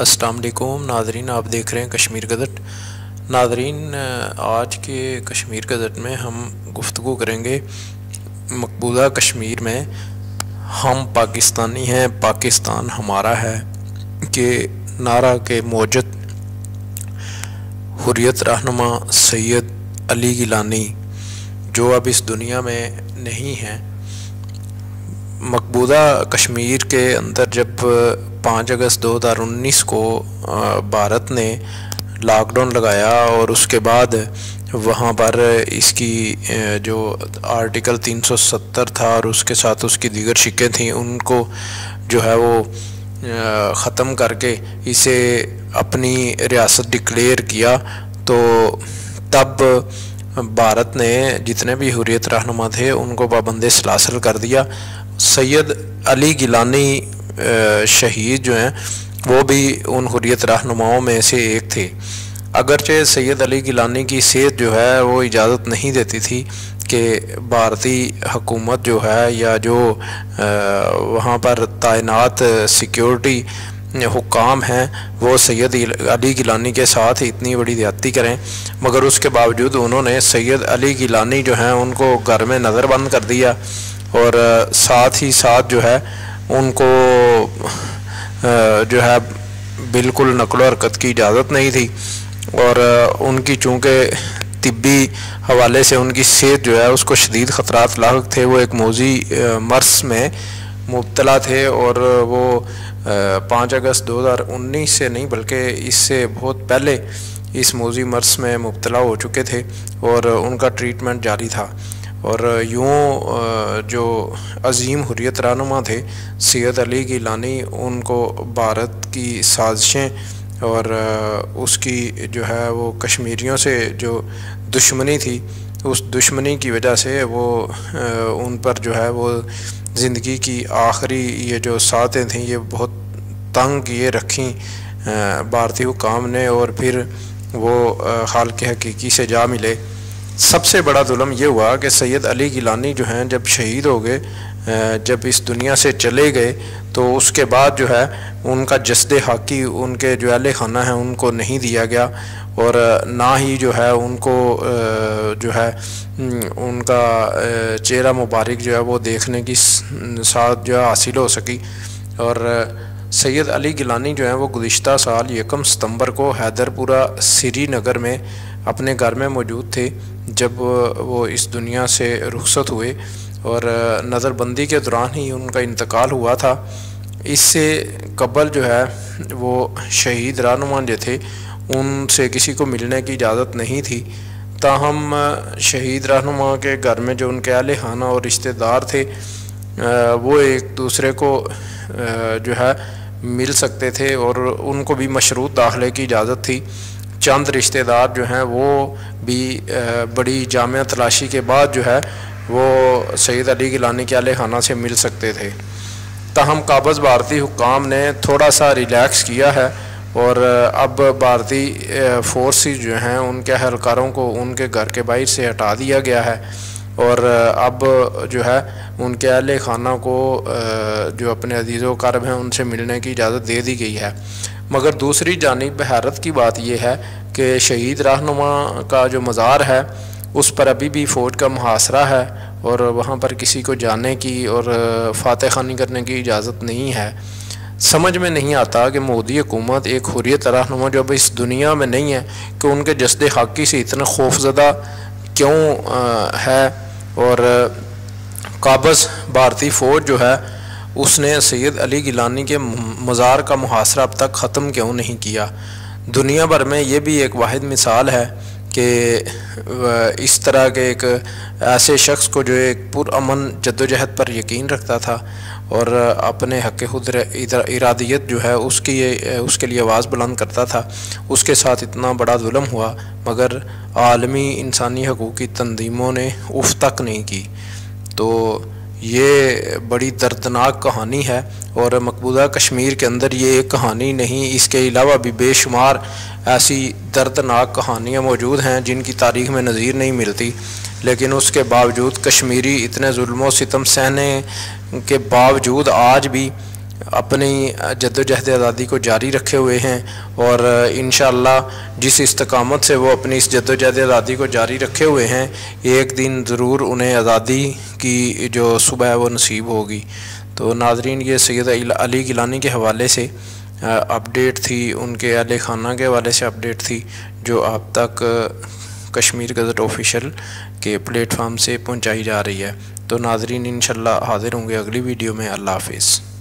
अस्सलाम वालेकुम नाज़रीन, आप देख रहे हैं कश्मीर गज़ट। नाज़रीन, आज के कश्मीर गज़ट में हम गुफ्तगू करेंगे मकबूजा कश्मीर में हम पाकिस्तानी हैं, पाकिस्तान हमारा है के नारा के मौजूद हुर्रियत रहनुमा सैयद अली गिलानी जो अब इस दुनिया में नहीं हैं। मकबूजा कश्मीर के अंदर जब 5 अगस्त 2019 को भारत ने लॉकडाउन लगाया और उसके बाद वहाँ पर इसकी जो आर्टिकल 370 था और उसके साथ उसकी दीगर शिकें थीं उनको जो है वो ख़त्म करके इसे अपनी रियासत डिक्लेयर किया, तो तब भारत ने जितने भी हुर्रियत रहनुमा थे उनको पाबंद सलासल कर दिया। सैयद अली गिलानी शहीद जो हैं वो भी उन हुर्रियत रहनुमाओं में से एक थे। अगरचे सैयद अली गिलानी की सेहत जो है वो इजाज़त नहीं देती थी कि भारतीय हुकूमत जो है या जो वहाँ पर तैनात सिक्योरिटी हुक्काम हैं वो सैयद अली गिलानी के साथ इतनी बड़ी ज़्यादती करें, मगर उसके बावजूद उन्होंने सैयद अली गिलानी जो हैं उनको घर में नज़रबंद कर दिया और साथ ही साथ जो है उनको जो है बिल्कुल नक़्ल हरकत की इजाज़त नहीं थी और उनकी चूँकि तिब्बी हवाले से उनकी सेहत जो है उसको शदीद ख़तरात लाहक थे। वो एक मौजी मर्स में मुब्तला थे और वो 5 अगस्त 2019 से नहीं बल्कि इससे बहुत पहले इस मौजी मर्स में मुब्तला हो चुके थे और उनका ट्रीटमेंट जारी था। और यूँ जो अजीम हुर्रियत रहनुमा थे सैयद अली गिलानी, उनको भारत की साजिशें और उसकी जो है वो कश्मीरियों से जो दुश्मनी थी उस दुश्मनी की वजह से वो उन पर जो है वो ज़िंदगी की आखिरी ये जो सातें थीं ये बहुत तंग किए रखी भारतीय हुक्काम ने और फिर वो खालिक़ हकीकी से जा मिले। सबसे बड़ा जुल्म ये हुआ कि सैयद अली गिलानी जो हैं जब शहीद हो गए, जब इस दुनिया से चले गए, तो उसके बाद जो है उनका जस्दे हाकी उनके जो अहले खाना है उनको नहीं दिया गया और ना ही जो है उनको जो है उनका चेहरा मुबारक जो है वो देखने की साथ जो है हासिल हो सकी। और सैयद अली गिलानी जो है वो गुज़िश्ता साल 1 सितंबर को हैदरपुरा श्रीनगर में अपने घर में मौजूद थे जब वो इस दुनिया से रुखसत हुए और नज़रबंदी के दौरान ही उनका इंतकाल हुआ था। इससे कबल जो है वो शहीद रहनुमा जो थे उनसे किसी को मिलने की इजाज़त नहीं थी। ताहम शहीद रहनुमा के घर में जो उनके अहले खाना और रिश्तेदार थे वो एक दूसरे को जो है मिल सकते थे और उनको भी मशरूत दाखिले की इजाज़त थी। चंद रिश्तेदार जो हैं वो भी बड़ी जामिया तलाशी के बाद जो है वो सैयद अली गिलानी के अहले खाना से मिल सकते थे। ताहम काबज़ भारतीय हुक्काम ने थोड़ा सा रिलैक्स किया है और अब भारतीय फोर्सेस जो हैं उनके एहलकारों को उनके घर के बाहर से हटा दिया गया है और अब जो है उनके अहले खाना को जो अपने अजीज़ व क़रीब हैं उनसे मिलने की इजाज़त दे दी गई है। मगर दूसरी जानिब हैरत की बात यह है कि शहीद रहनुमा का जो मज़ार है उस पर अभी भी फ़ौज का मुहासरा है और वहाँ पर किसी को जाने की और फातह ख़ानी करने की इजाज़त नहीं है। समझ में नहीं आता कि मोदी हुकूमत एक हुर्रियत रहनुमा जो अब इस दुनिया में नहीं है कि उनके जस्दे हाकी से इतना खौफज़दा क्यों है और काबज़ भारतीय फ़ौज जो है उसने सैयद अली गिलानी के मज़ार का मुहासरा अब तक ख़त्म क्यों नहीं किया। दुनिया भर में ये भी एक वाहिद मिसाल है कि इस तरह के एक ऐसे शख्स को जो एक पुरअमन जद्दोजहद पर यकीन रखता था और अपने हक़ खुद इरादियत जो है उसके लिए आवाज़ बुलंद करता था, उसके साथ इतना बड़ा जुल्म हुआ मगर आलमी इंसानी हकूक़ की तंजीमों ने उफ़ तक नहीं की। तो ये बड़ी दर्दनाक कहानी है और मकबूजा कश्मीर के अंदर ये एक कहानी नहीं, इसके अलावा भी बेशुमार ऐसी दर्दनाक कहानियाँ मौजूद हैं जिनकी तारीख़ में नज़ीर नहीं मिलती। लेकिन उसके बावजूद कश्मीरी इतने जुल्म व सितम सहने के बावजूद आज भी अपनी जद्दोजहद आज़ादी को जारी रखे हुए हैं और इंशाअल्लाह जिस इस्तकामत से वो अपनी इस जद्दोजहद आज़ादी को जारी रखे हुए हैं, एक दिन ज़रूर उन्हें आज़ादी की जो सुबह है वो नसीब होगी। तो नाज़रीन, ये सैयद अली गिलानी के हवाले से अपडेट थी, उनके अहले खाना के हवाले से अपडेट थी, जो आप तक कश्मीर गज़ट ऑफिशियल के प्लेटफार्म से पहुंचाई जा रही है। तो नाज़रीन, इंशाअल्लाह हाज़िर होंगे अगली वीडियो में। अल्लाह हाफ़िज़।